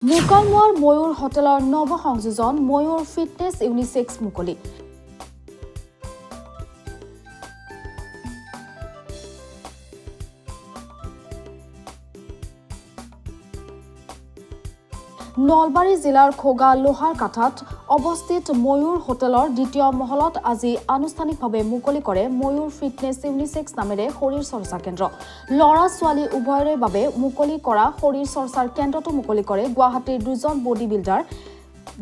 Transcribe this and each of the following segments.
মুকালমুৱাৰ ময়ূৰ হোটেলৰ নৱ সংযোজন ময়ূৰ fitness unisex মুকলি। নলবাৰী জিলাৰ খোগা লোহাৰ কাঠাত অৱস্থিত ময়ূৰ হোটেলৰ দ্বিতীয় মহলত আজি আনুষ্ঠানিকভাৱে মুকলি কৰে ময়ূৰ ফিটনেছ ইউনিচেক্স নামেৰে শৰীৰ চৰ্চা কেন্দ্ৰ। ল'ৰা ছোৱালী উভয়ৰে বাবে মুকলি কৰা শৰীৰ চৰ্চাৰ কেন্দ্ৰটো মুকলি কৰে গুৱাহাটীৰ দুজন বডি বিল্ডাৰ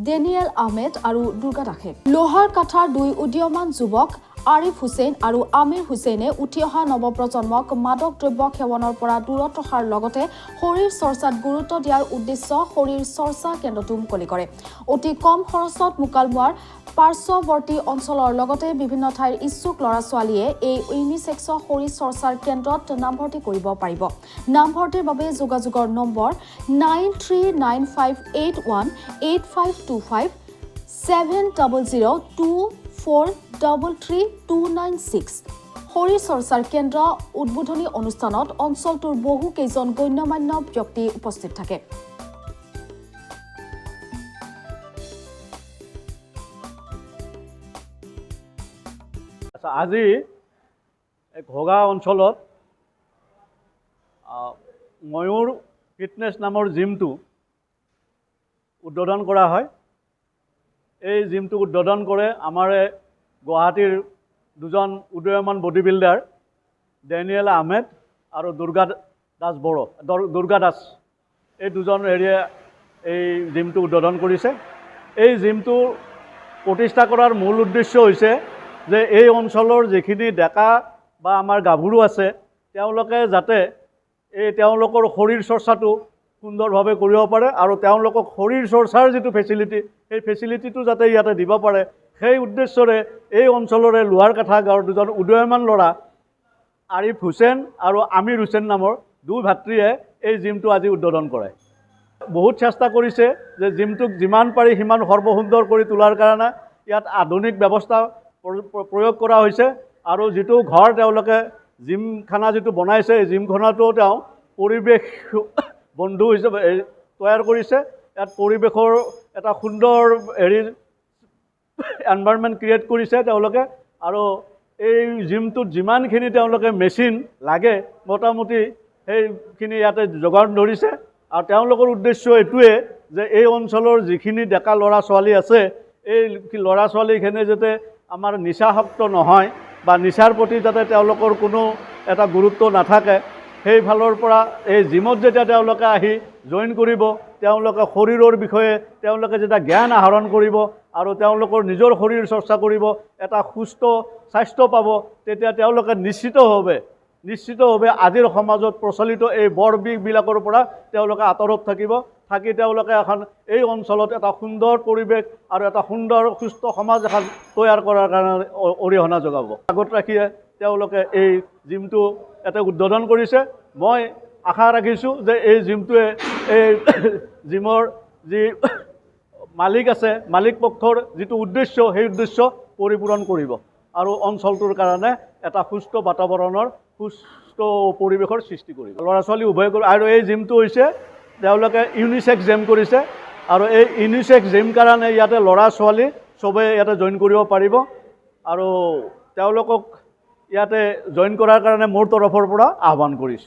ডেনিয়েল আহমেদ আৰু দুৰ্গা দাসে। লোহাৰ কাঠাৰ দুই উদীয়মান যুৱক আৰিফ হুছেইন আৰু আমিৰ হুছেইনে উঠি অহা নৱপ্ৰজন্মক মাদক দ্ৰব্য সেৱনৰ পৰা দূৰত ৰখাৰ লগতে শৰীৰ চৰ্চাত গুৰুত্ব দিয়াৰ উদ্দেশ্য শৰীৰ চৰ্চা কেন্দ্ৰটো মুকলি কৰে। অতি কম খৰচত মুকালমুৱাৰ পাৰ্শ্বৱৰ্তী অঞ্চলৰ লগতে বিভিন্ন ঠাইৰ ইচ্ছুক ল'ৰা ছোৱালীয়ে এই ইউনিচেক্সৰ শৰীৰ চৰ্চাৰ কেন্দ্ৰত নামভৰ্তি কৰিব পাৰিব। নামভৰ্তিৰ বাবে যোগাযোগৰ নম্বৰ 9395818525 7002433296। শৰীৰ চৰ্চাৰ কেন্দ্ৰ উদ্বোধনী অনুষ্ঠানত অঞ্চলটোৰ বহু কেইজন গণ্যমান্য ব্যক্তি উপস্থিত থাকে। আজি ঘোগা অঞ্চলত ময়ূৰ ফিটনেছ নামৰ জিমটো উদ্বোধন কৰা হয়। এই জিমটো উদ্বোধন কৰে আমাৰ গুৱাহাটীৰ দুজন উদীয়মান বডি বিল্ডাৰ ডেনিয়েল আহমেদ আৰু দুৰ্গা দাস। এই দুজন হেৰিয়ে এই জিমটো উদ্বোধন কৰিছে। এই জিমটো প্ৰতিষ্ঠা কৰাৰ মূল উদ্দেশ্য হৈছে যে এই অঞ্চলৰ যিখিনি ডেকা বা আমাৰ গাভৰু আছে তেওঁলোকে যাতে তেওঁলোকৰ শৰীৰ চৰ্চাটো সুন্দৰভাৱে কৰিব পাৰে আৰু তেওঁলোকক শৰীৰ চৰ্চাৰ যিটো ফেচিলিটি সেই ফেচিলিটিটো যাতে ইয়াতে দিব পাৰে সেই উদ্দেশ্যৰে এই অঞ্চলৰে লোহাৰ কাঠা গাঁৱৰ দুজন উদীয়মান ল'ৰা আৰিফ হুছেইন আৰু আমিৰ হুছেইন নামৰ দুই ভাতৃয়ে এই জিমটো আজি উদ্বোধন কৰে। বহুত চেষ্টা কৰিছে যে জিমটোক যিমান পাৰি সিমান সৰ্বসুন্দৰ কৰি তোলাৰ কাৰণে ইয়াত আধুনিক ব্যৱস্থা প্ৰয়োগ কৰা হৈছে আৰু যিটো ঘৰ তেওঁলোকে জিমখানা যিটো বনাইছে এই জিমখানাটো তেওঁ পৰিৱেশ বন্ধু হিচাপে তৈয়াৰ কৰিছে। ইয়াত পৰিৱেশৰ এটা সুন্দৰ এনভাইৰনমেণ্ট ক্ৰিয়েট কৰিছে তেওঁলোকে আৰু এই জিমটোত যিমানখিনি তেওঁলোকে মেচিন লাগে মোটামুটি সেইখিনি ইয়াতে যোগান ধৰিছে আৰু তেওঁলোকৰ উদ্দেশ্য এইটোৱে যে এই অঞ্চলৰ যিখিনি ডেকা ল'ৰা ছোৱালী আছে এই ল'ৰা ছোৱালীখিনি যাতে আমাৰ নিচাসক্ত নহয় বা নিচাৰ প্ৰতি যাতে তেওঁলোকৰ কোনো এটা গুৰুত্ব নাথাকে সেইফালৰ পৰা এই জিমত যেতিয়া তেওঁলোকে আহি জইন কৰিব তেওঁলোকে শৰীৰৰ বিষয়ে তেওঁলোকে যেতিয়া জ্ঞান আহৰণ কৰিব আৰু তেওঁলোকৰ নিজৰ শৰীৰ চৰ্চা কৰিব এটা সুস্থ স্বাস্থ্য পাব তেতিয়া তেওঁলোকে নিশ্চিতভাৱে আজিৰ সমাজত প্ৰচলিত এই বৰ বিষবিলাকৰ পৰা তেওঁলোকে আঁতৰত থাকি তেওঁলোকে এখন এই অঞ্চলত এটা সুন্দৰ পৰিৱেশ আৰু এটা সুন্দৰ সুস্থ সমাজ এখন তৈয়াৰ কৰাৰ কাৰণে অৰিহণা যোগাব। আগত ৰাখিয়ে তেওঁলোকে এই জিমটো এটা উদ্বোধন কৰিছে। মই আশা ৰাখিছোঁ যে এই জিমটোৱে এই জিমৰ যি মালিক আছে মালিক পক্ষৰ যিটো উদ্দেশ্য সেই উদ্দেশ্য পৰিপূৰণ কৰিব আৰু অঞ্চলটোৰ কাৰণে এটা সুস্থ বাতাবৰণৰ সুস্থ পৰিৱেশৰ সৃষ্টি কৰিব। ল'ৰা ছোৱালী উভয় কৰিব আৰু এই জিমটো হৈছে তেওঁলোকে ইউনিচেক্স জিম কৰিছে আৰু এই ইউনিচেক্স জিম কাৰণে ইয়াতে ল'ৰা ছোৱালী চবেই ইয়াতে জইন কৰিব পাৰিব আৰু তেওঁলোকক ইয়াতে জইন কৰাৰ কাৰণে মোৰ তৰফৰ পৰা আহ্বান কৰিছোঁ।